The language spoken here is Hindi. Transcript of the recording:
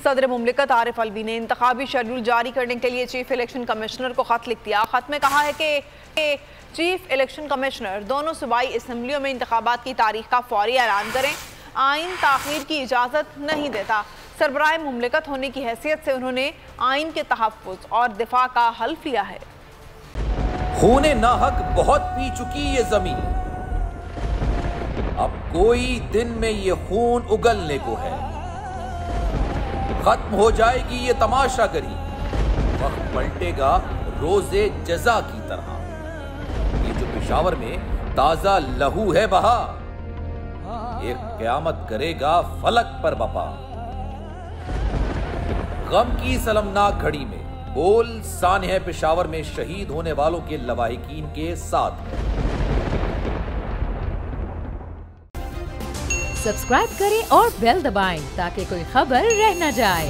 सदर मुमलिकत आरिफ अलवी ने इंतखाबी शेड्यूल जारी करने के लिए चीफ इलेक्शन कमिश्नर को खत लिख दिया। खत में कहा है कि चीफ इलेक्शन कमिश्नर दोनों सूबाई असम्बलियों में इंतखाबात की तारीख का फौरी ऐलान करें। आइन ताख़ीर की इजाज़त नहीं देता। सरबराह मुमलिकत होने की हैसियत से उन्होंने आइन के तहफ़्फ़ुज़ और दिफा का हल्फ लिया है। खूने नाहक बहुत पी चुकी ये जमीन, अब कोई दिन में ये खून उगलने को है। खत्म हो जाएगी ये तमाशागरी, वक्त पलटेगा रोजे जजा की तरह। ये जो पेशावर में ताजा लहू है बहा, एक क़यामत करेगा फलक पर बपा। गम की सलमनाक घड़ी में बोल सानह पेशावर में शहीद होने वालों के लवाहिकीन के साथ है। सब्सक्राइब करें और बेल दबाएं ताकि कोई खबर रह न जाए।